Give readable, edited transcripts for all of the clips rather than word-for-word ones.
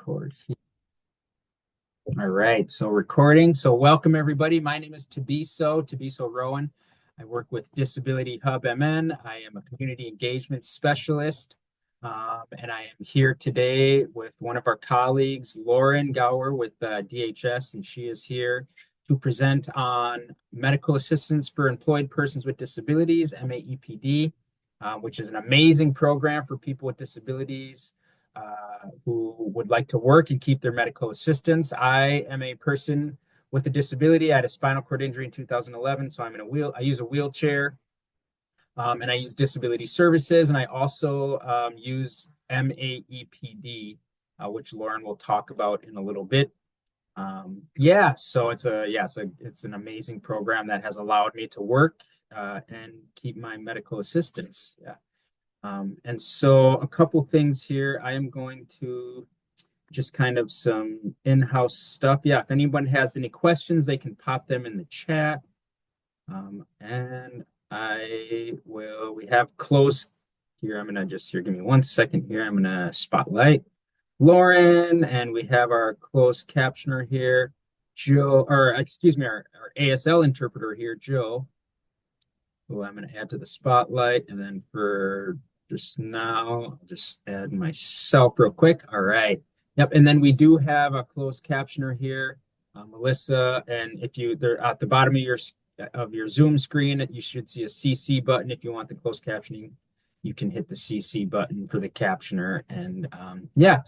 Record. All right, so recording. So welcome everybody. My name is Tabiso Rowan. I work with Disability Hub MN. I am a community engagement specialist, and I am here today with one of our colleagues, Lauren Gower with DHS, and she is here to present on medical assistance for employed persons with disabilities, MA-EPD, which is an amazing program for people with disabilities who would like to work and keep their medical assistance. I am a person with a disability. I had a spinal cord injury in 2011, so I'm in a I use a wheelchair, and I use disability services, and I also use MA-EPD, which Lauren will talk about in a little bit. So it's an amazing program that has allowed me to work and keep my medical assistance. Yeah. And so a couple things here. I am going to just kind of some in-house stuff. Yeah, if anyone has any questions, they can pop them in the chat. And we have closed here. I'm gonna just here, give me 1 second here. I'm gonna spotlight Lauren, and we have our closed captioner here, Joe, or excuse me, our ASL interpreter here, Joe, who I'm gonna add to the spotlight. And then for just now, I'll just add myself real quick. All right. Yep. And then we do have a closed captioner here, Melissa. And if they're at the bottom of your Zoom screen, you should see a CC button. If you want the closed captioning, you can hit the CC button for the captioner. And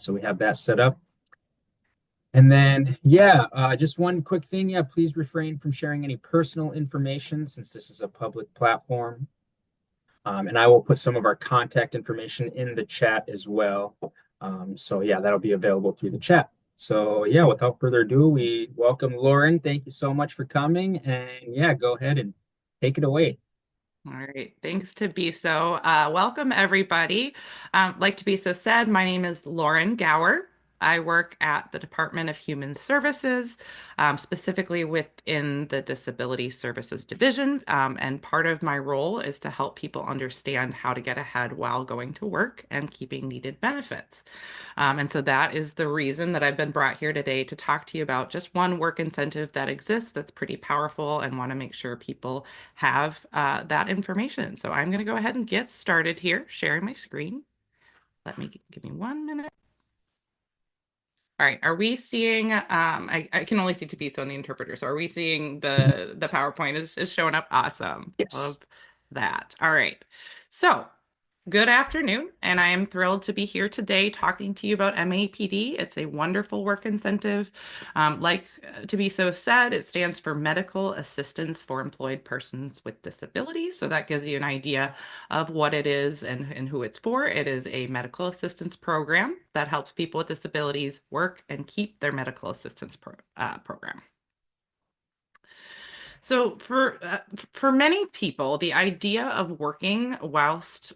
so we have that set up. And then, just one quick thing. Yeah, please refrain from sharing any personal information since this is a public platform. And I will put some of our contact information in the chat as well. That'll be available through the chat. So yeah, without further ado, we welcome Lauren. Thank you so much for coming. And yeah, go ahead and take it away. All right, thanks Tabiso. Welcome everybody. Like Tabiso said, my name is Lauren Gower. I work at the Department of Human Services, specifically within the Disability Services Division. And part of my role is to help people understand how to get ahead while going to work and keeping needed benefits. And so that is the reason that I've been brought here today to talk to you about just one work incentive that exists that's pretty powerful and want to make sure people have that information. So I'm going to go ahead and get started here, sharing my screen. Give me 1 minute. All right, are we seeing, I can only see Tabiso on the interpreter, so are we seeing the PowerPoint is showing up? Awesome. Yes. Love that. All right. So good afternoon, and I am thrilled to be here today talking to you about MA-EPD. It's a wonderful work incentive. Tabiso said, it stands for Medical Assistance for Employed Persons with Disabilities. So that gives you an idea of what it is and who it's for. It is a medical assistance program that helps people with disabilities work and keep their medical assistance program. So for many people, the idea of working whilst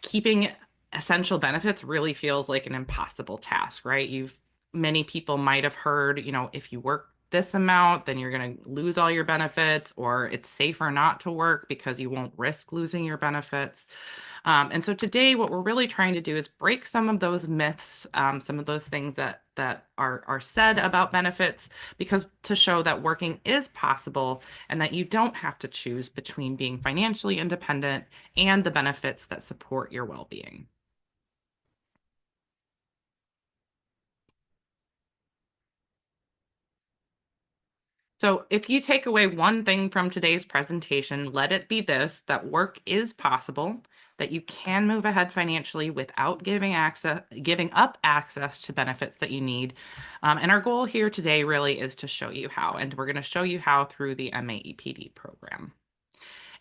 keeping essential benefits really feels like an impossible task, right? Many people might have heard, if you work this amount, then you're going to lose all your benefits, or it's safer not to work because you won't risk losing your benefits. And so today, what we're really trying to do is break some of those myths, some of those things that are said about benefits, because to show that working is possible and that you don't have to choose between being financially independent and the benefits that support your well-being. So if you take away one thing from today's presentation, let it be this, that work is possible, that you can move ahead financially without giving up access to benefits that you need. And our goal here today really is to show you how, and we're going to show you how through the MA-EPD program.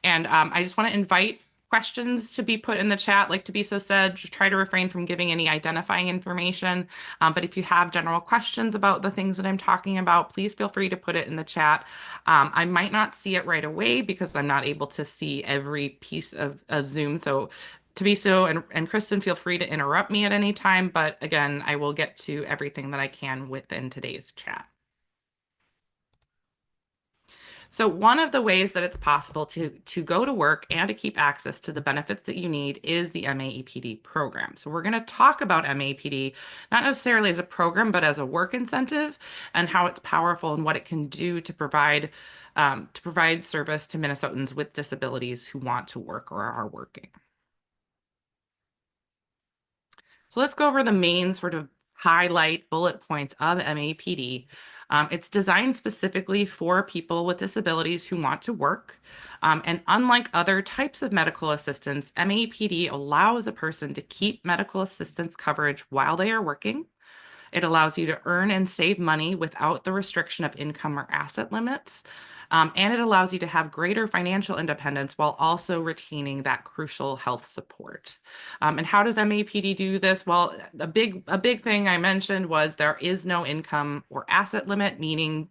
And I just want to invite questions to be put in the chat. Like Tabiso said, just try to refrain from giving any identifying information. But if you have general questions about the things that I'm talking about, please feel free to put it in the chat. I might not see it right away because I'm not able to see every piece of Zoom. So Tabiso and Kristen, feel free to interrupt me at any time. But again, I will get to everything that I can within today's chat. So one of the ways that it's possible to go to work and to keep access to the benefits that you need is the MA-EPD program. So we're going to talk about MA-EPD not necessarily as a program, but as a work incentive and how it's powerful and what it can do to provide service to Minnesotans with disabilities who want to work or are working. So let's go over the main sort of highlight bullet points of MAPD. It's designed specifically for people with disabilities who want to work. And unlike other types of medical assistance, MAPD allows a person to keep medical assistance coverage while they are working. It allows you to earn and save money without the restriction of income or asset limits. And it allows you to have greater financial independence while also retaining that crucial health support. And how does MAPD do this? Well, a big thing I mentioned was there is no income or asset limit, meaning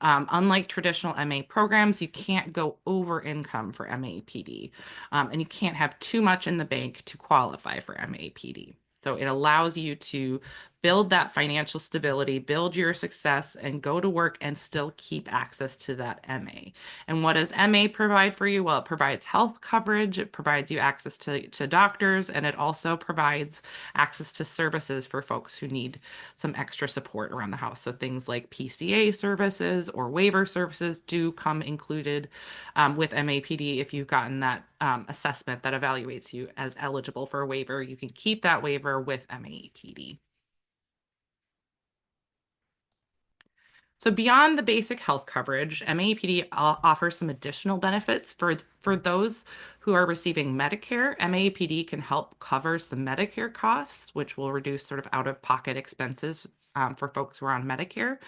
unlike traditional MA programs, you can't go over income for MAPD, and you can't have too much in the bank to qualify for MAPD. So it allows you to build that financial stability, build your success, and go to work and still keep access to that MA. And what does MA provide for you? Well, it provides health coverage, it provides you access to doctors, and it also provides access to services for folks who need some extra support around the house. So things like PCA services or waiver services do come included with MAPD. If you've gotten that assessment that evaluates you as eligible for a waiver, you can keep that waiver with MAPD. So beyond the basic health coverage, MAPD offers some additional benefits for those who are receiving Medicare. MAPD can help cover some Medicare costs, which will reduce sort of out-of-pocket expenses for folks who are on Medicare.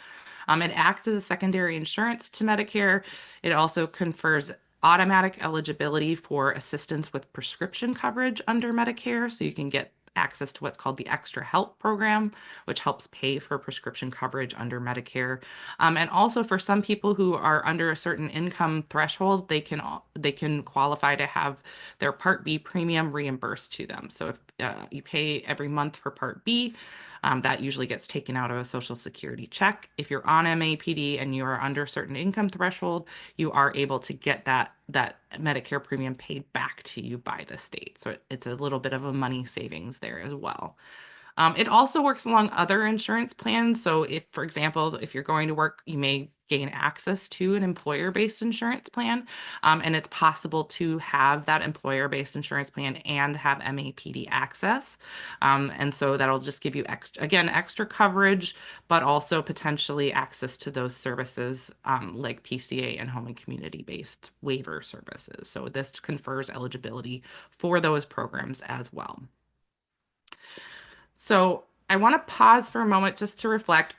It acts as a secondary insurance to Medicare. It also confers automatic eligibility for assistance with prescription coverage under Medicare. So you can get access to what's called the Extra Help program, which helps pay for prescription coverage under Medicare. And also for some people who are under a certain income threshold, they can qualify to have their Part B premium reimbursed to them. So if you pay every month for Part B, that usually gets taken out of a Social Security check. If you're on MAPD and you are under a certain income threshold, you are able to get that Medicare premium paid back to you by the state. So it's a little bit of a money savings there as well. It also works along other insurance plans. So if, for example, if you're going to work, you may gain access to an employer-based insurance plan. And it's possible to have that employer-based insurance plan and have MAPD access. And so that'll just give you extra coverage, but also potentially access to those services like PCA and home and community-based waiver services. So this confers eligibility for those programs as well. So I want to pause for a moment just to reflect.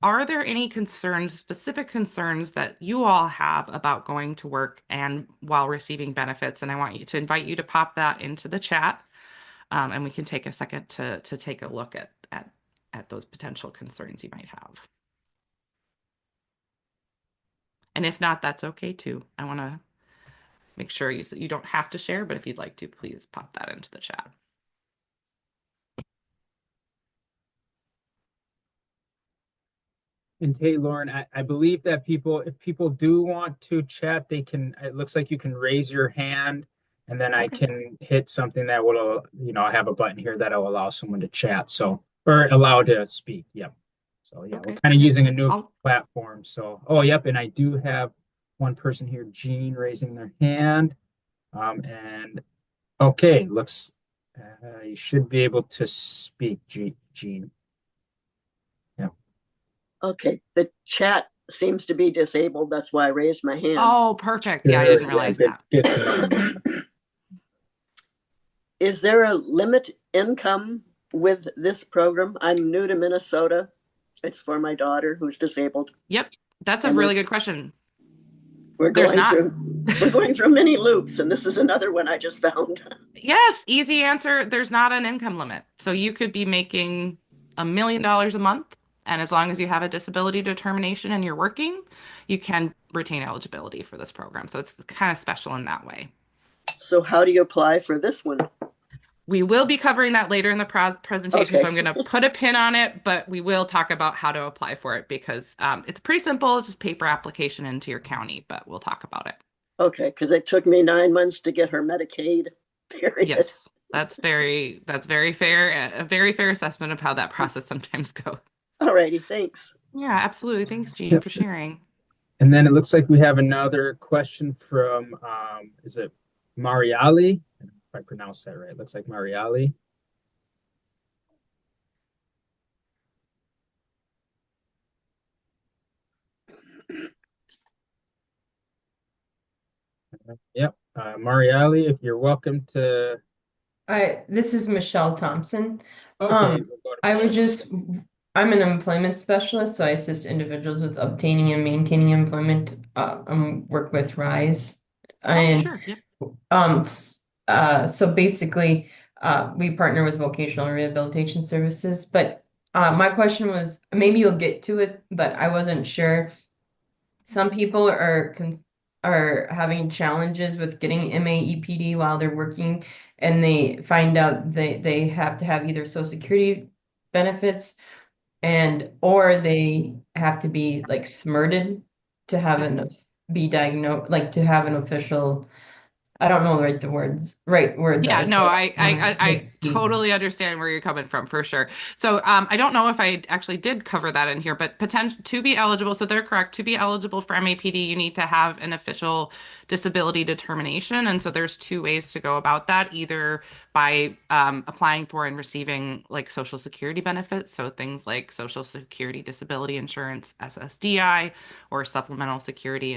Are there any concerns, specific concerns that you all have about going to work and while receiving benefits? And I want you to invite you to pop that into the chat, and we can take a second to take a look at those potential concerns you might have. And if not, that's okay too. I want to make sure you don't have to share, but if you'd like to, please pop that into the chat. And hey, Lauren, I believe that if people do want to chat, it looks like you can raise your hand and then I Okay. can hit something that will, I have a button here that'll allow someone to chat. So, or allow to speak. Yep. So yeah, we're Okay. kind of using a new I'll platform. So, oh, yep. And I do have one person here, Jean, raising their hand. And okay, you should be able to speak, Jean. Yeah. Okay, the chat seems to be disabled. That's why I raised my hand. Oh, perfect. Yeah, I Sure. didn't Yeah, realize that. good to know. Is there a limit income with this program? I'm new to Minnesota. It's for my daughter who's disabled, Yep, that's a and really good question. we're There's going not. through we're going through many loops, and this is another one I just found. Yes, easy answer. There's not an income limit. So you could be making $1 million a month, and as long as you have a disability determination and you're working, you can retain eligibility for this program. So it's kind of special in that way. So how do you apply for this one? We will be covering that later in the presentation, so Okay. I'm going to put a pin on it, but we will talk about how to apply for it because it's pretty simple. It's just paper application into your county, but we'll talk about it. Okay, because it took me 9 months to get her Medicaid, period. Yes, that's very fair, a very fair assessment of how that process sometimes goes. All righty, thanks. Yeah, absolutely. Thanks, Jean, Yep. for sharing. And then it looks like we have another question from, is it Mariali? If I pronounce that right, it looks like Mariali. Yep. Mariali, if you're welcome to. This is Michelle Thompson. Okay, we'll go to I was Michelle. just, I'm an employment specialist, so I assist individuals with obtaining and maintaining employment, work with RISE. Oh, And sure. Yep. so basically, we partner with vocational rehabilitation services. But my question was, maybe you'll get to it, but I wasn't sure. Some people are having challenges with getting MA-EPD while they're working, and they find out they have to have either Social Security benefits and or they have to be like SMRTed to have Yep. an be diagnosed, like to have an official. I don't know the right words. Yeah, no, I Misty. totally understand where you're coming from for sure. So, I don't know if I actually did cover that in here, but potential to be eligible, so they're correct. To be eligible for MAPD, you need to have an official disability determination, and so there's two ways to go about that, either by applying for and receiving like Social Security benefits, so things like Social Security Disability Insurance, SSDI, or supplemental security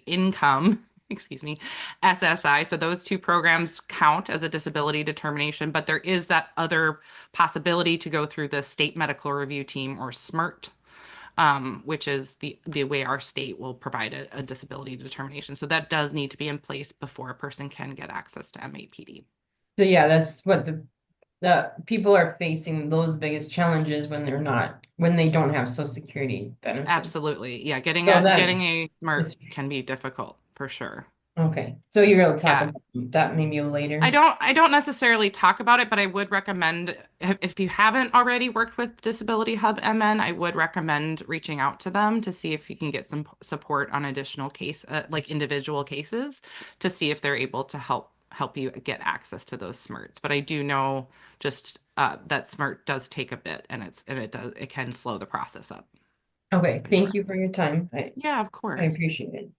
income. Excuse me, SSI. So those two programs count as a disability determination, but there is that other possibility to go through the state medical review team or SMRT, which is the way our state will provide a disability determination. So that does need to be in place before a person can get access to MAPD. So yeah, that's what the people are facing those biggest challenges when they don't have Social Security benefits. Absolutely. Yeah, getting So a that getting a SMRT is can be difficult for sure. okay. So you're able to talk Yeah. about that maybe I later. don't I don't necessarily talk about it, but I would recommend if you haven't already worked with Disability Hub MN, I would recommend reaching out to them to see if you can get some support on additional like individual cases to see if they're able to help you get access to those SMRTs. But I do know just that SMRT does take a bit and it can slow the process up. Okay, thank you for your time. Yeah, of I course. appreciate it.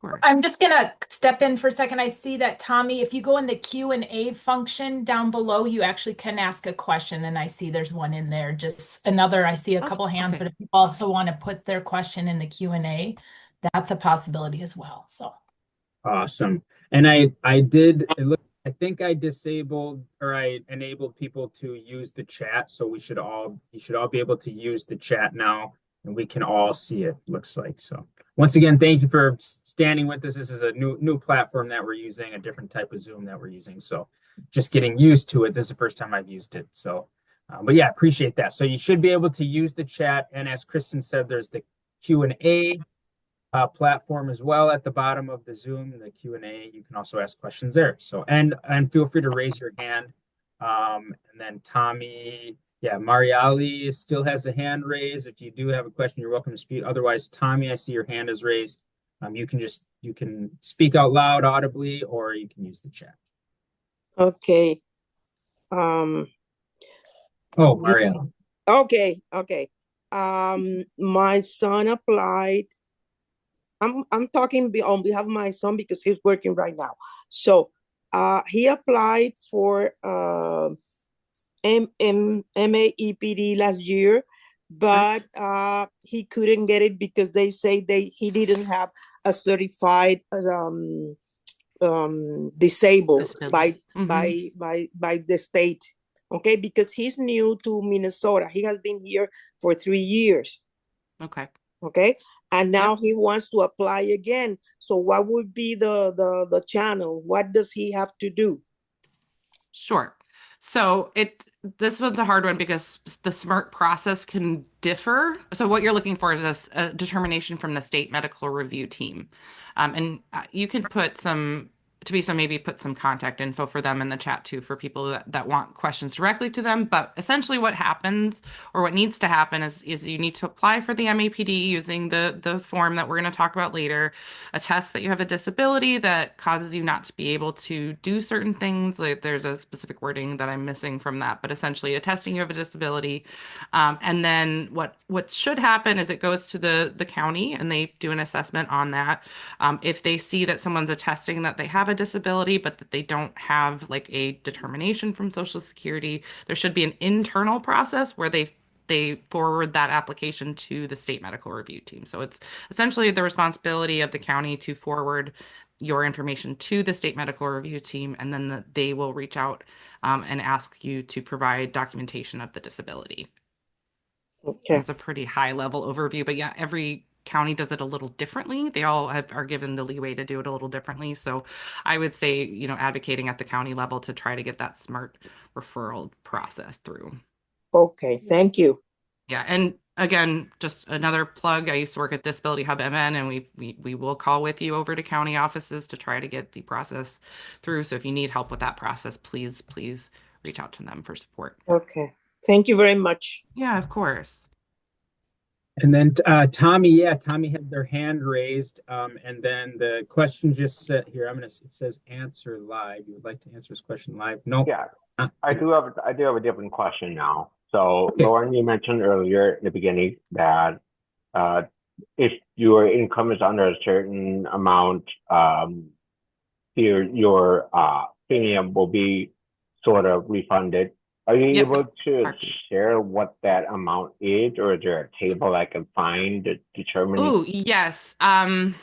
Of course. I'm just gonna step in for a second. I see that Tommy, if you go in the Q&A function down below, you actually can ask a question, and I see there's one in there. Just another, I see a couple hands, Okay. but if people also want to put their question in the Q&A, that's a possibility as well. So Awesome. And I did it look I think I disabled or I enabled people to use the chat. So you should all be able to use the chat now and we can all see it, looks like. So once again, thank you for standing with us. This is a new platform that we're using, a different type of Zoom that we're using. So just getting used to it. This is the first time I've used it. So but yeah, appreciate that. So you should be able to use the chat. And as Kristen said, there's the Q&A platform as well at the bottom of the Zoom, the Q&A. You can also ask questions there. So and feel free to raise your hand. And then Tommy, yeah, Mariali still has the hand raised. If you do have a question, you're welcome to speak. Otherwise, Tommy, I see your hand is raised. You can speak out loud audibly, or you can use the chat. Okay. Um, Oh, Mariali. okay. My son applied. I'm talking on behalf of my son because he's working right now. So, he applied for MA-EPD last year, but he couldn't get it because they say he didn't have a certified disabled by the state. Okay, because he's new to Minnesota. He has been here for 3 years. Okay, and now he wants to apply again. So what would be the channel? What does he have to do? Sure. So this one's a hard one because the SMRT process can differ. So what you're looking for is a determination from the state medical review team. And you can put some Teresa maybe put some contact info for them in the chat too for people that want questions directly to them. But essentially what happens or what needs to happen is you need to apply for the MAPD using the form that we're going to talk about later, attest that you have a disability that causes you not to be able to do certain things. Like there's a specific wording that I'm missing from that, but essentially attesting you have a disability. And then what should happen is it goes to the county and they do an assessment on that. If they see that someone's attesting that they have a disability, but that they don't have like a determination from Social Security, there should be an internal process where they forward that application to the state medical review team. So it's essentially the responsibility of the county to forward your information to the state medical review team, and then they will reach out and ask you to provide documentation of the disability. Okay. That's a pretty high level overview, but yeah, every county does it a little differently. They all are given the leeway to do it a little differently. So I would say, advocating at the county level to try to get that smart referral process through. Okay, thank you. Yeah, and again, just another plug. I used to work at Disability Hub MN, and we will call with you over to county offices to try to get the process through. So if you need help with that process, please reach out to them for support. Okay, thank you very much. Yeah, of course. And then Tommy had their hand raised, and then the question just said here. It says answer live. You would like to answer this question live? No. Yeah, I do have a different question now. So okay. Lauren, you mentioned earlier in the beginning that if your income is under a certain amount, your premium will be sort of refunded. Are you able to share what that amount is, or is there a table I can find to determine? Oh, yes. I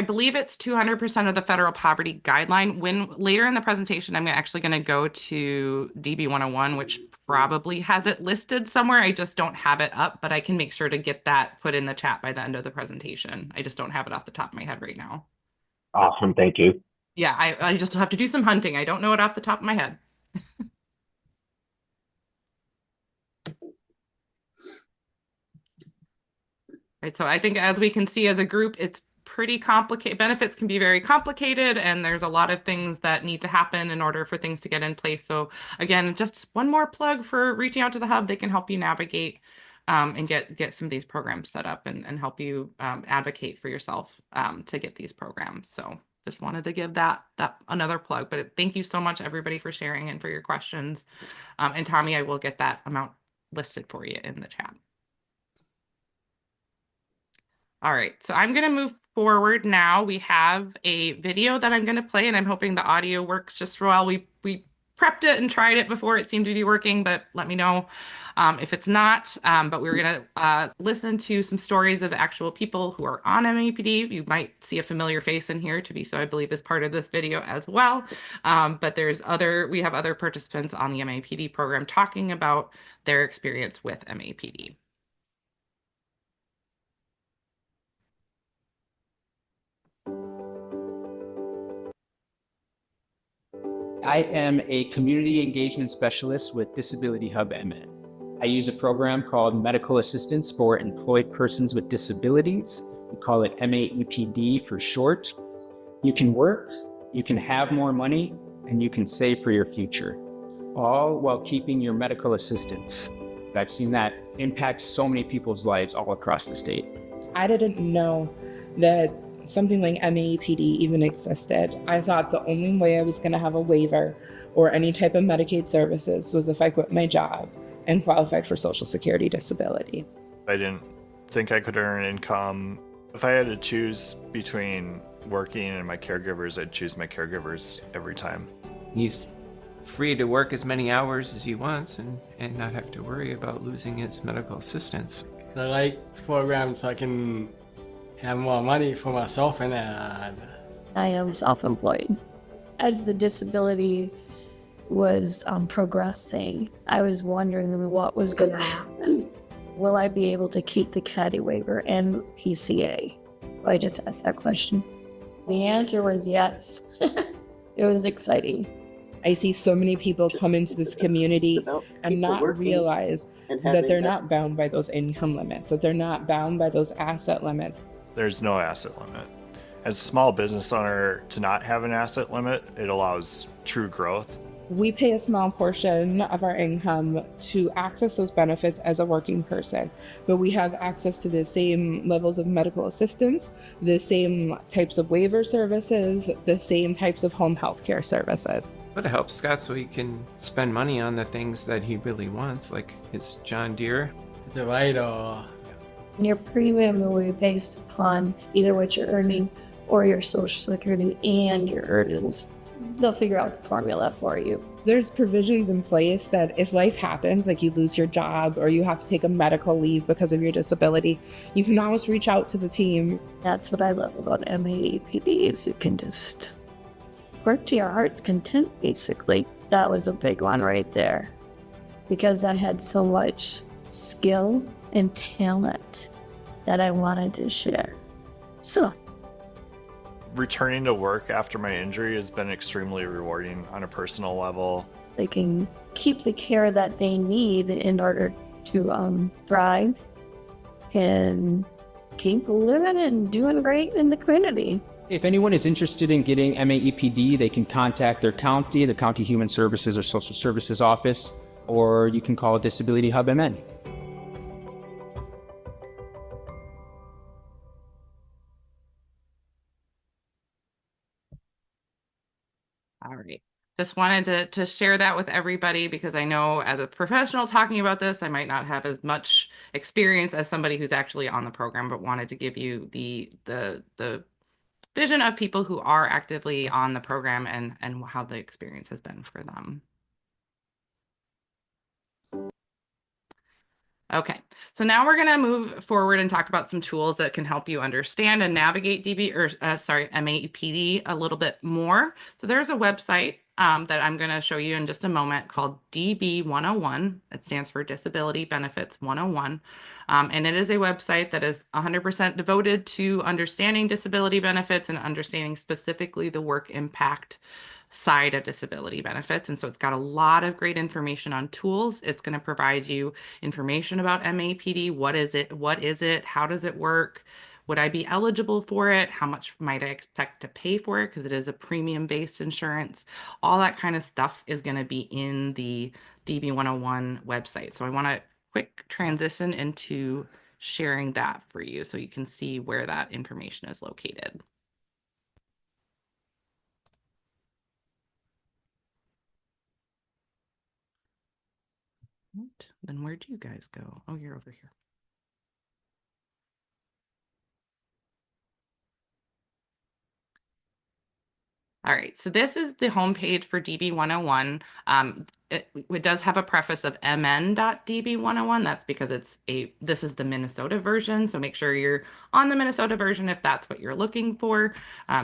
believe it's 200% of the federal poverty guideline. When later in the presentation, I'm actually going to go to DB 101, which probably has it listed somewhere. I just don't have it up, but I can make sure to get that put in the chat by the end of the presentation. I just don't have it off the top of my head right now. Awesome. Thank you. Yeah, I just have to do some hunting. I don't know it off the top of my head. Right, so I think as we can see as a group, it's pretty complicated. Benefits can be very complicated, and there's a lot of things that need to happen in order for things to get in place. So again, just one more plug for reaching out to the hub. They can help you navigate and get some of these programs set up and help you advocate for yourself to get these programs. So just wanted to give that another plug. But thank you so much, everybody, for sharing and for your questions. And Tommy, I will get that amount listed for you in the chat. All right, so I'm going to move forward now. We have a video that I'm going to play, and I'm hoping the audio works just well. We prepped it and tried it before. It seemed to be working, but let me know if it's not. But we're going to listen to some stories of actual people who are on MA-EPD. You might see a familiar face in here, so I believe is part of this video as well. But we have other participants on the MA-EPD program talking about their experience with MA-EPD. I am a community engagement specialist with Disability Hub MN. I use a program called Medical Assistance for Employed Persons with Disabilities. We call it MA-EPD for short. You can work, you can have more money, and you can save for your future, all while keeping your medical assistance. I've seen that impact so many people's lives all across the state. I didn't know that something like MA-EPD even existed. I thought the only way I was going to have a waiver or any type of Medicaid services was if I quit my job and qualified for Social Security disability. I didn't think I could earn income. If I had to choose between working and my caregivers, I'd choose my caregivers every time. He's free to work as many hours as he wants and not have to worry about losing his medical assistance. I like the program so I can have more money for myself and I am self-employed. As the disability was progressing, I was wondering what was going to happen. Will I be able to keep the CADI waiver and PCA? I just asked that question. The answer was yes. It was exciting. I see so many people come into this community and not realize that they're not bound by those income limits, that they're not bound by those asset limits. There's no asset limit. as a small business owner, to not have an asset limit, it allows true growth. We pay a small portion of our income to access those benefits as a working person, but we have access to the same levels of medical assistance, the same types of waiver services, the same types of home health care services. But it helps Scott so he can spend money on the things that he really wants, like his John Deere. Is it right or? And your premium will be based upon either what you're earning or your Social Security and your earnings. They'll figure out the formula for you. There's provisions in place that if life happens, like you lose your job or you have to take a medical leave because of your disability, you can always reach out to the team. That's what I love about MA-EPD is you can just work to your heart's content, basically. That was a big one right there. Because I had so much skill and talent that I wanted to share. So returning to work after my injury has been extremely rewarding on a personal level. they can keep the care that they need in order to thrive and keep living and doing great in the community. If anyone is interested in getting MA-EPD, they can contact their county, the County Human Services or Social Services Office, or you can call Disability Hub MN. All right. Just wanted to share that with everybody because I know as a professional talking about this, I might not have as much experience as somebody who's actually on the program, but wanted to give you the vision of people who are actively on the program and how the experience has been for them. Okay, so now we're going to move forward and talk about some tools that can help you understand and navigate MA-EPD a little bit more. So there's a website that I'm going to show you in just a moment called DB 101. It stands for Disability Benefits 101. And it is a website that is 100% devoted to understanding disability benefits and understanding specifically the work impact side of disability benefits. And so it's got a lot of great information on tools. It's going to provide you information about MA-EPD. What is it? What is it? How does it work? Would I be eligible for it? How much might I expect to pay for it? Because it is a premium-based insurance. All that kind of stuff is going to be in the DB 101 website. So I want to quick transition into sharing that for you so you can see where that information is located. Then where do you guys go? Oh, you're over here. All right, so this is the homepage for DB 101. It does have a preface of mn.db101. That's because this is the Minnesota version. So make sure you're on the Minnesota version if that's what you're looking for,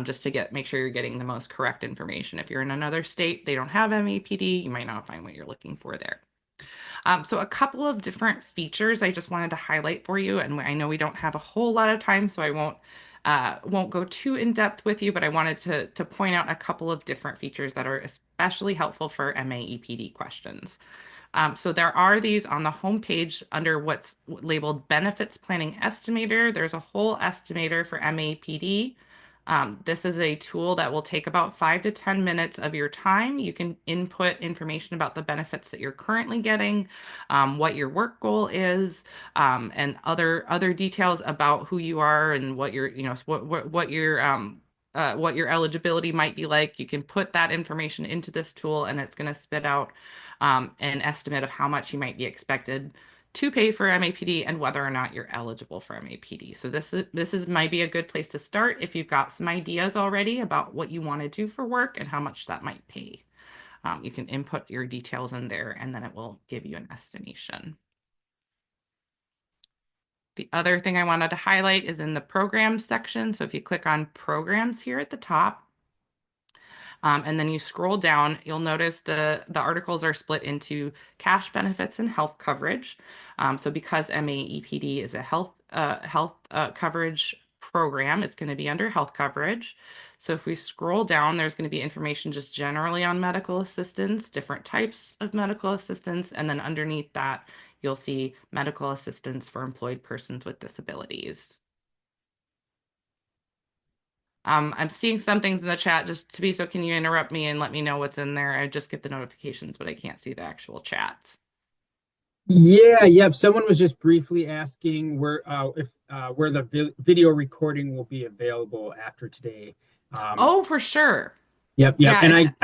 just to make sure you're getting the most correct information. If you're in another state, they don't have MA-EPD, you might not find what you're looking for there. So a couple of different features I just wanted to highlight for you, and I know we don't have a whole lot of time, so I won't go too in depth with you, but I wanted to point out a couple of different features that are especially helpful for MA-EPD questions. So there are these on the homepage under what's labeled Benefits Planning Estimator. There's a whole estimator for MA-EPD. This is a tool that will take about 5 to 10 minutes of your time. You can input information about the benefits that you're currently getting, what your work goal is, and other details about who you are and what your what your eligibility might be like. You can put that information into this tool, and it's going to spit out an estimate of how much you might be expected to pay for MA-EPD and whether or not you're eligible for MA-EPD. So this might be a good place to start if you've got some ideas already about what you want to do for work and how much that might pay. You can input your details in there and then it will give you an estimation. The other thing I wanted to highlight is in the programs section. So if you click on programs here at the top, and then you scroll down, you'll notice the articles are split into cash benefits and health coverage. So because MA-EPD is a health coverage program, it's going to be under health coverage. So if we scroll down, there's going to be information just generally on medical assistance, different types of medical assistance, and then underneath that, you'll see medical assistance for employed persons with disabilities. I'm seeing some things in the chat. Just to be so, can you interrupt me and let me know what's in there? I just get the notifications, but I can't see the actual chats. Yeah, yep. Someone was just briefly asking where if where the video recording will be available after today. Oh, for sure. Yep. Yeah, And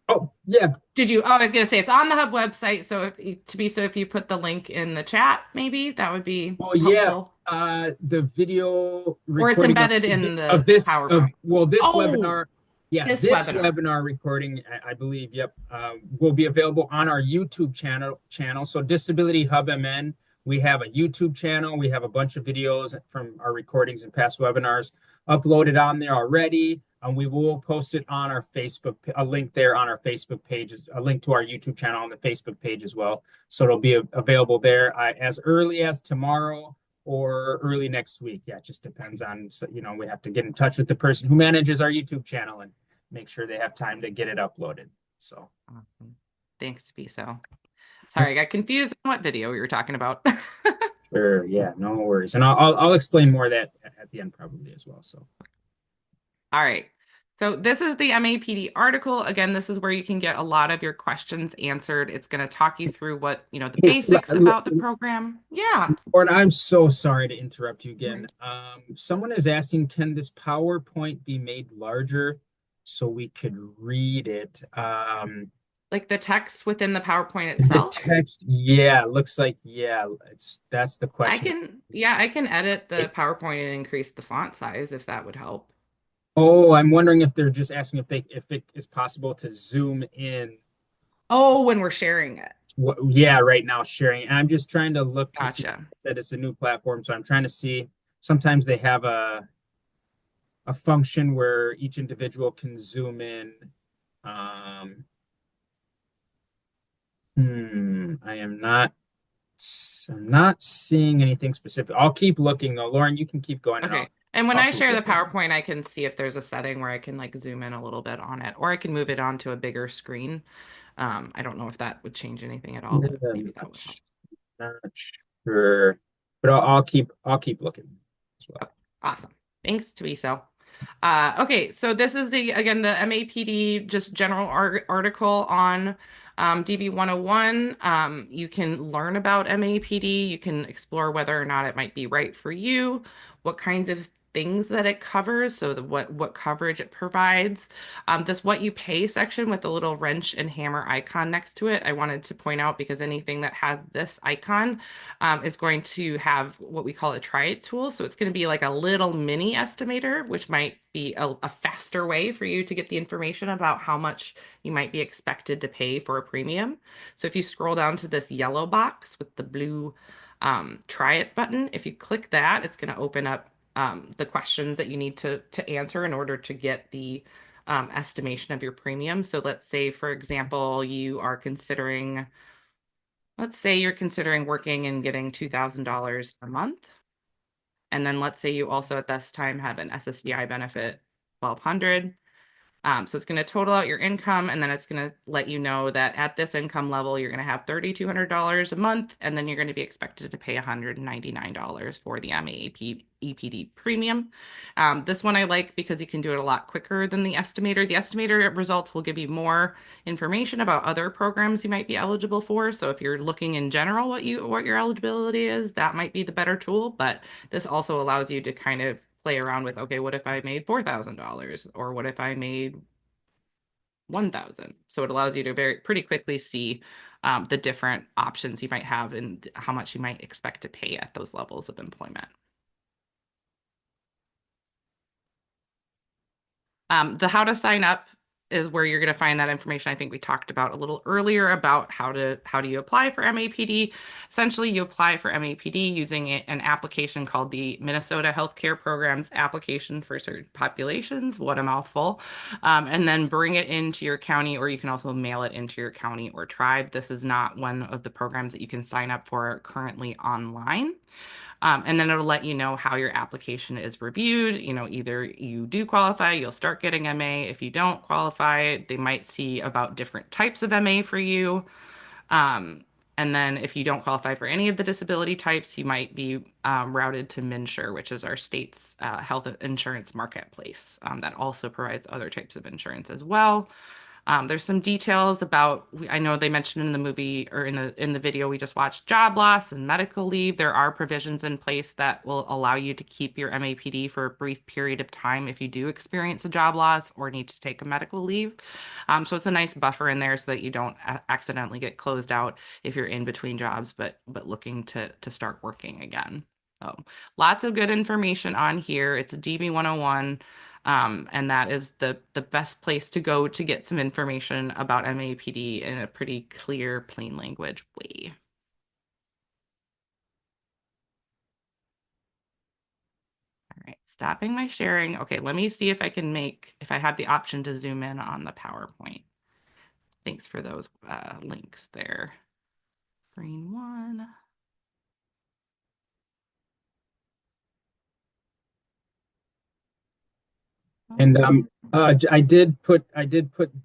oh yeah. Did you? Oh, I was gonna say it's on the Hub website. So if you put the link in the chat, maybe that would be Oh yeah. helpful. The video Or it's recording embedded in the this PowerPoint. this Oh, webinar. Yeah, this this webinar. webinar recording, I believe, yep, will be available on our YouTube channel. So Disability Hub MN, we have a YouTube channel. We have a bunch of videos from our recordings and past webinars uploaded on there already. And we will post it on our Facebook, a link there on our Facebook page, a link to our YouTube channel on the Facebook page as well. So it'll be available there as early as tomorrow or early next week. Yeah, it just depends on, so, we have to get in touch with the person who manages our YouTube channel and make sure they have time to get it uploaded. So awesome. Thanks, Biso. Sorry, I got confused on what video we were talking about. Sure, yeah, no worries. And I'll explain more of that at the end probably as well. So all right. So this is the MA-EPD article. Again, this is where you can get a lot of your questions answered. It's going to talk you through what, the basics about the program. Yeah. Lauren, I'm so sorry to interrupt you again. Someone is asking, can this PowerPoint be made larger so we could read it? Like the text within the PowerPoint itself? The text, yeah, looks like, yeah, that's the question. I can edit the PowerPoint and increase the font size if that would help. Oh, I'm wondering if they're just asking if it is possible to zoom in. Oh, when we're sharing it. Yeah, right now sharing. And I'm just trying to look to see Gotcha. that it's a new platform. So I'm trying to see. Sometimes they have a function where each individual can zoom in. I'm not seeing anything specific. I'll keep looking though. Lauren, you can keep going. Okay. And when I share the PowerPoint, I can see if there's a setting where I can like zoom in a little bit on it, or I can move it onto a bigger screen. I don't know if that would change anything at all, but maybe that would help. Not sure, but I'll keep looking as well. Awesome. Thanks, Tuiso. Okay, so this is the MA-EPD just general article on DB 101. You can learn about MA-EPD. You can explore whether or not it might be right for you, what kinds of things that it covers, so what coverage it provides. This what you pay section with the little wrench and hammer icon next to it, I wanted to point out because anything that has this icon is going to have what we call a try it tool. So it's going to be like a little mini estimator, which might be a faster way for you to get the information about how much you might be expected to pay for a premium. So if you scroll down to this yellow box with the blue try it button, if you click that, it's going to open up the questions that you need to answer in order to get the estimation of your premium. So let's say, for example, let's say you're considering working and getting $2,000 a month. And then let's say you also at this time have an SSDI benefit, 1,200. So it's going to total out your income, and then it's going to let you know that at this income level, you're going to have $3,200 a month, and then you're going to be expected to pay $199 for the MA-EPD premium. This one I like because you can do it a lot quicker than the estimator. The estimator results will give you more information about other programs you might be eligible for. So if you're looking in general what your eligibility is, that might be the better tool. But this also allows you to kind of play around with, okay, what if I made $4,000 or what if I made 1,000? So it allows you to pretty quickly see the different options you might have and how much you might expect to pay at those levels of employment. The how to sign up is where you're going to find that information. I think we talked about a little earlier about how do you apply for MA-EPD. Essentially, you apply for MA-EPD using an application called the Minnesota Healthcare Programs Application for Certain Populations. What a mouthful. And then bring it into your county, or you can also mail it into your county or tribe. This is not one of the programs that you can sign up for currently online. And then it'll let you know how your application is reviewed. Either you do qualify, you'll start getting MA. If you don't qualify, they might see about different types of MA for you. And then if you don't qualify for any of the disability types, you might be routed to MNsure, which is our state's health insurance marketplace that also provides other types of insurance as well. There's some details about, I know they mentioned in the movie or in the video we just watched, job loss and medical leave. There are provisions in place that will allow you to keep your MAPD for a brief period of time if you do experience a job loss or need to take a medical leave. So it's a nice buffer in there so that you don't accidentally get closed out if you're in between jobs, but looking to start working again. So lots of good information on here. It's a DB 101. And that is the best place to go to get some information about MAPD in a pretty clear, plain language way. All right, stopping my sharing. Okay, let me see if I can if I have the option to zoom in on the PowerPoint. Thanks for those links there. Screen one. And I did put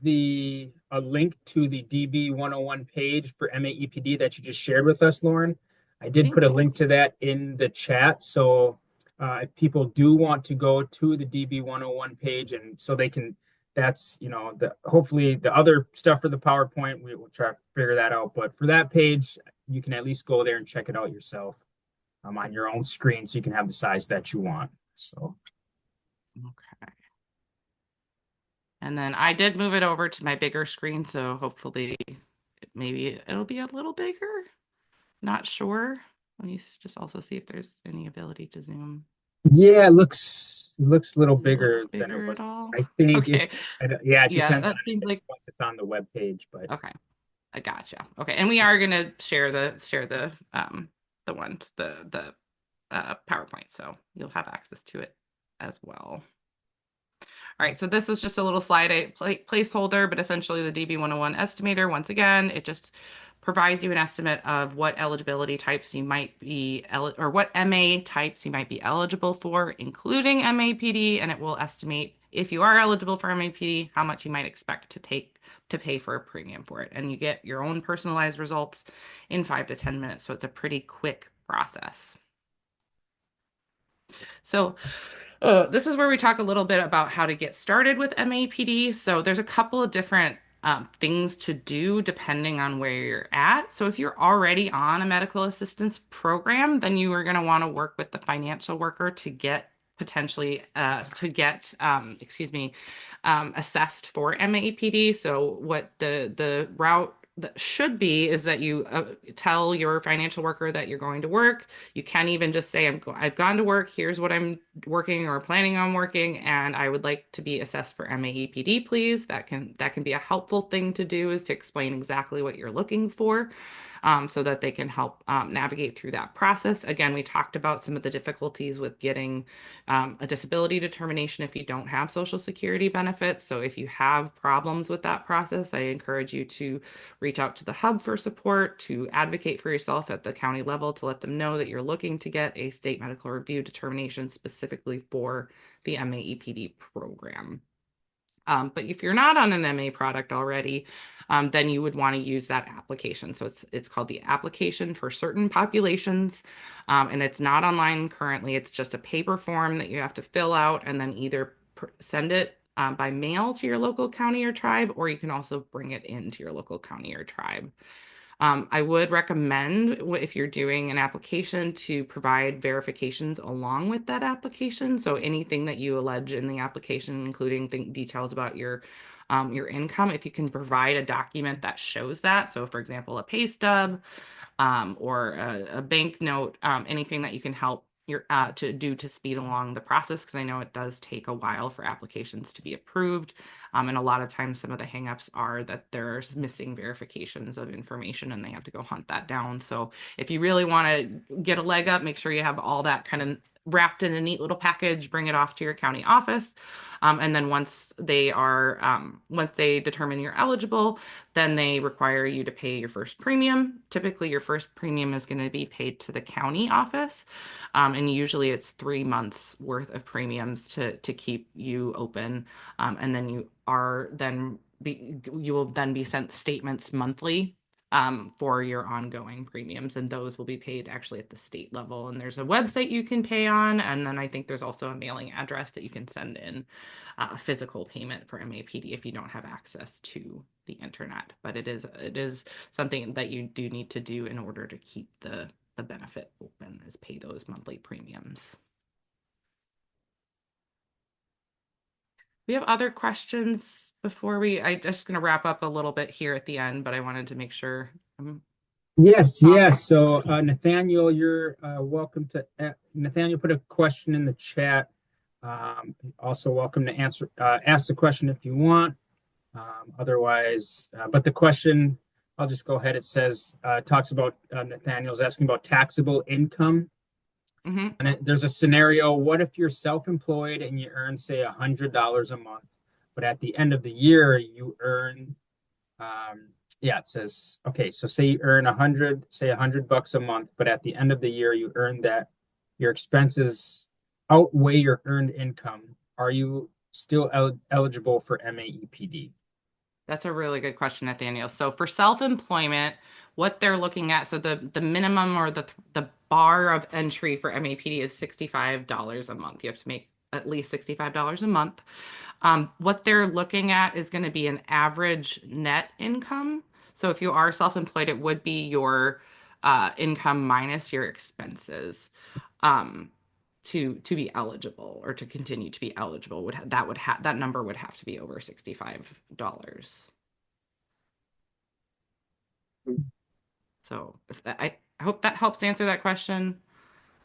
the a link to the DB 101 page for MA-EPD that you just shared with us, Lauren. I did put a link to that in the chat. So if people do want to go to the DB 101 page, and so they can, that's, you know, hopefully the other stuff for the PowerPoint, we will try to figure that out. But for that page, you can at least go there and check it out yourself on your own screen so you can have the size that you want. So. Okay. And then I did move it over to my bigger screen, so hopefully maybe it'll be a little bigger. Not sure. Let me just also see if there's any ability to zoom. Yeah, it looks a little bigger than it was. At all. I think Okay. it depends that on seems like once it's on the web page, but okay. I gotcha. Okay, and we are gonna share the PowerPoint, so you'll have access to it as well. All right, so this is just a little slide placeholder, but essentially the DB 101 estimator, once again, it just provides you an estimate of what eligibility types you might be, or what MA types you might be eligible for, including MAPD, and it will estimate if you are eligible for MAPD, how much you might expect to pay for a premium for it. And you get your own personalized results in 5 to 10 minutes, so it's a pretty quick process. So this is where we talk a little bit about how to get started with MAPD. So there's a couple of different things to do depending on where you're at. So if you're already on a medical assistance program, then you are going to want to work with the financial worker to get potentially assessed for MAPD. So what the route that should be is that you tell your financial worker that you're going to work. You can even just say, I've gone to work, here's what I'm working or planning on working, and I would like to be assessed for MA-EPD, please. That can be a helpful thing to do, is to explain exactly what you're looking for. So that they can help navigate through that process. Again, we talked about some of the difficulties with getting a disability determination if you don't have Social Security benefits. So if you have problems with that process, I encourage you to reach out to the hub for support, to advocate for yourself at the county level, to let them know that you're looking to get a state medical review determination specifically for the MA-EPD program. But if you're not on an MA product already, then you would want to use that application. So it's called the application for certain populations, and it's not online currently. It's just a paper form that you have to fill out and then either send it by mail to your local county or tribe, or you can also bring it into your local county or tribe. I would recommend, if you're doing an application, to provide verifications along with that application. So anything that you allege in the application, including details about your income, if you can provide a document that shows that. So for example, a pay stub, or a bank note, anything that you can help to do to speed along the process, because I know it does take a while for applications to be approved. And a lot of times some of the hangups are that there's missing verifications of information and they have to go hunt that down. So if you really want to get a leg up, make sure you have all that kind of wrapped in a neat little package, bring it off to your county office. And then once they determine you're eligible, then they require you to pay your first premium. Typically, your first premium is going to be paid to the county office. And usually it's 3 months worth of premiums to keep you open. And then you will then be sent statements monthly for your ongoing premiums, and those will be paid actually at the state level. And there's a website you can pay on, and then I think there's also a mailing address that you can send in physical payment for MAPD if you don't have access to the internet. But it is something that you do need to do in order to keep the benefit open, is pay those monthly premiums. We have other questions before I'm just going to wrap up a little bit here at the end, but I wanted to make sure. Yes. So Nathaniel, you're welcome to. Nathaniel put a question in the chat. Also welcome to ask the question if you want. Otherwise, but the question, I'll just go ahead. It says, talks about Nathaniel's asking about taxable income. And there's a scenario. What if you're self-employed and you earn, say, $100 a month, but at the end of the year you earn, it says, okay, so say you earn $100 a month, but at the end of the year you earn that your expenses outweigh your earned income. Are you still eligible for MA-EPD? That's a really good question, Nathaniel. So for self-employment, what they're looking at, so the minimum or the bar of entry for MAPD is $65 a month. You have to make at least $65 a month. What they're looking at is going to be an average net income. So if you are self-employed, it would be your income minus your expenses. To be eligible, or to continue to be eligible, that number would have to be over $65. So I hope that helps answer that question.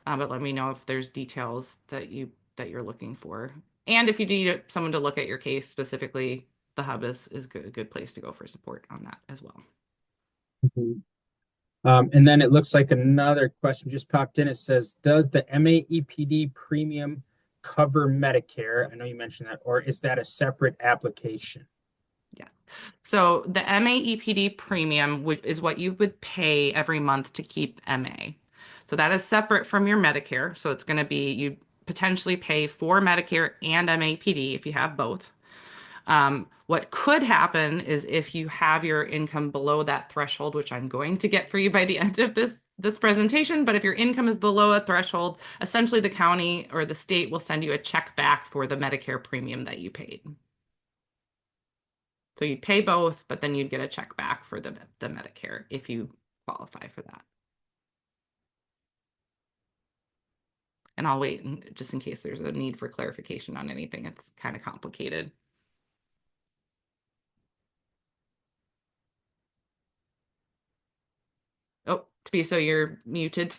But let me know if there's details that you're looking for, and if you need someone to look at your case specifically, the hub is a good place to go for support on that as well. And then it looks like another question just popped in. It says, does the MA-EPD premium cover Medicare? I know you mentioned that, or is that a separate application? Yes. So the MA-EPD premium is what you would pay every month to keep MA. So that is separate from your Medicare. So it's going to be, you potentially pay for Medicare and MAPD if you have both. What could happen is if you have your income below that threshold, which I'm going to get for you by the end of this presentation, but if your income is below a threshold, essentially the county or the state will send you a check back for the Medicare premium that you paid. So you'd pay both, but then you'd get a check back for the Medicare if you qualify for that. And I'll wait just in case there's a need for clarification on anything. It's kind of complicated. Oh, so you're muted.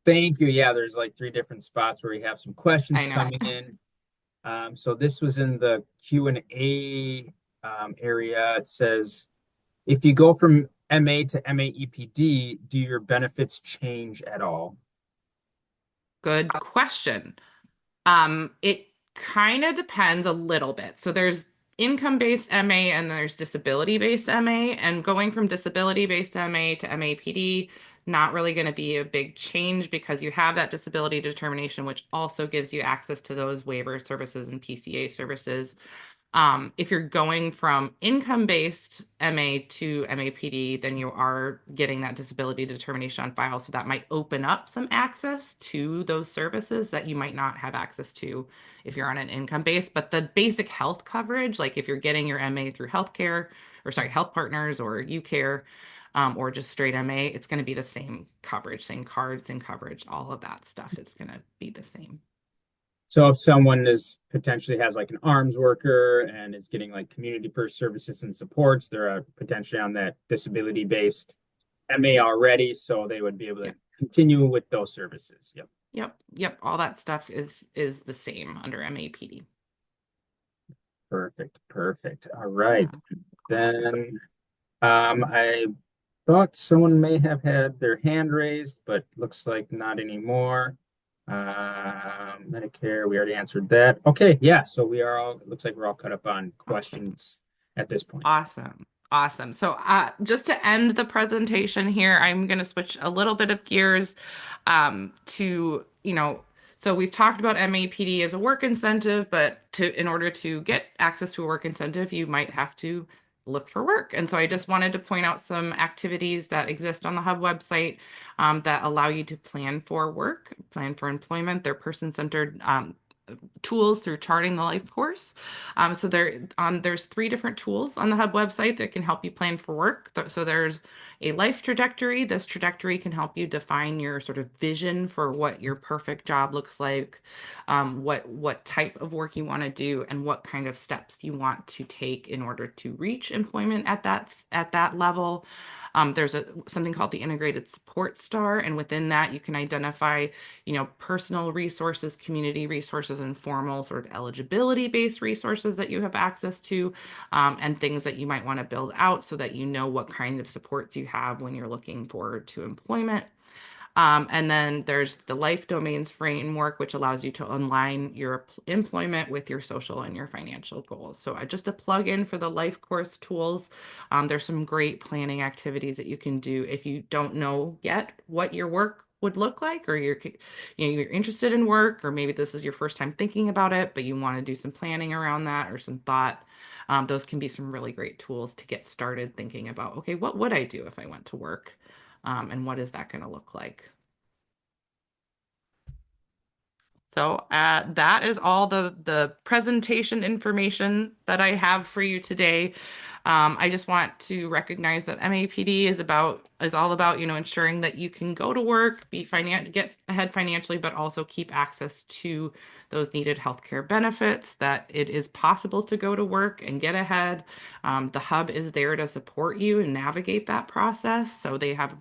Thank you. Yeah, there's like 3 different spots where we have some questions coming in. So this was in the Q&A area. It says, if you go from MA to MA-EPD, do your benefits change at all? Good question. It kind of depends a little bit. So there's income-based MA and there's disability-based MA, and going from disability-based MA to MAPD, not really going to be a big change because you have that disability determination, which also gives you access to those waiver services and PCA services. If you're going from income-based MA to MAPD, then you are getting that disability determination on file. So that might open up some access to those services that you might not have access to if you're on an income base. But the basic health coverage, like if you're getting your MA through healthcare, or sorry, Health Partners or UCare, or just straight MA, it's going to be the same coverage, same cards and coverage, all of that stuff is going to be the same. So if someone potentially has like an arms worker and is getting like community first services and supports, they're potentially on that disability-based MA already, so they would be able to continue with those services. Yep. All that stuff is the same under MAPD. Perfect. All right. Then I thought someone may have had their hand raised, but looks like not anymore. Medicare, we already answered that. Okay, yeah, so it looks like we're all caught up on questions at this point. Awesome. So just to end the presentation here, I'm going to switch a little bit of gears to, so we've talked about MAPD as a work incentive, but in order to get access to a work incentive, you might have to look for work. And so I just wanted to point out some activities that exist on the Hub website that allow you to plan for work, plan for employment. They're person-centered tools through charting the life course. So there's 3 different tools on the Hub website that can help you plan for work. So there's a life trajectory. This trajectory can help you define your sort of vision for what your perfect job looks like, what type of work you want to do, and what kind of steps you want to take in order to reach employment at that level. There's something called the Integrated Support Star, and within that you can identify, personal resources, community resources, and formal sort of eligibility-based resources that you have access to, and things that you might want to build out so that you know what kind of supports you have when you're looking forward to employment. And then there's the life domains framework, which allows you to align your employment with your social and your financial goals. So just a plug in for the life course tools. There's some great planning activities that you can do if you don't know yet what your work would look like, or you're interested in work, or maybe this is your first time thinking about it, but you want to do some planning around that or some thought. Those can be some really great tools to get started thinking about, okay, what would I do if I went to work? And what is that going to look like? So that is all the presentation information that I have for you today. I just want to recognize that MA-EPD is all about, ensuring that you can go to work, get ahead financially, but also keep access to those needed healthcare benefits, that it is possible to go to work and get ahead. The Hub is there to support you and navigate that process. So they have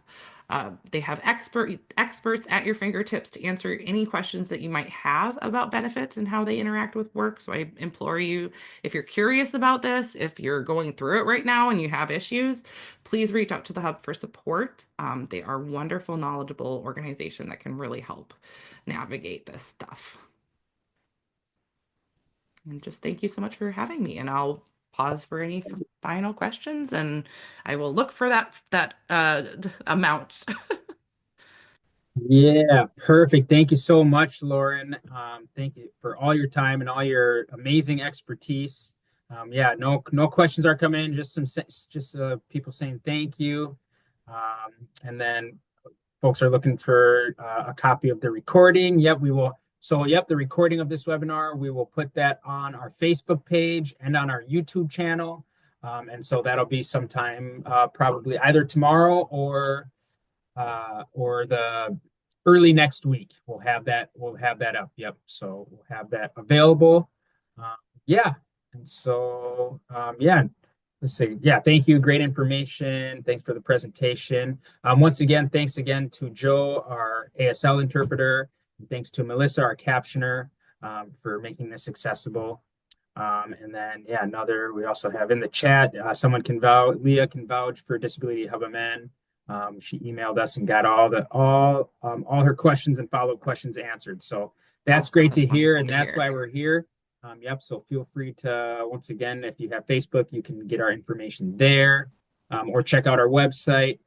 experts at your fingertips to answer any questions that you might have about benefits and how they interact with work. So I implore you, if you're curious about this, if you're going through it right now and you have issues, please reach out to the Hub for support. They are a wonderful, knowledgeable organization that can really help navigate this stuff. And just thank you so much for having me. And I'll pause for any final questions, and I will look for that amount. Yeah, perfect. Thank you so much, Lauren. Thank you for all your time and all your amazing expertise. Yeah, no questions are coming in. Just people saying thank you, and then folks are looking for a copy of the recording. Yep, we will. So, yep, the recording of this webinar, we will put that on our Facebook page and on our YouTube channel, and so that'll be sometime probably either tomorrow or the early next week. We'll have that up. Yep. So we'll have that available. Yeah. And so yeah, let's see. Yeah, thank you. Great information. Thanks for the presentation. Once again, thanks again to Joe, our ASL interpreter. And thanks to Melissa, our captioner, for making this accessible. And then yeah, we also have in the chat, Leah can vouch for Disability Hub MN. She emailed us and got all her questions and follow-up questions answered. So that's great to hear, and that's why we're here. Yep. So feel free to, once again, if you have Facebook, you can get our information there, or check out our website.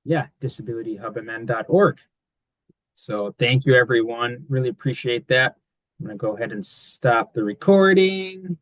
Yeah, disabilityhubmn.org. So thank you, everyone. Really appreciate that. I'm going to go ahead and stop the recording.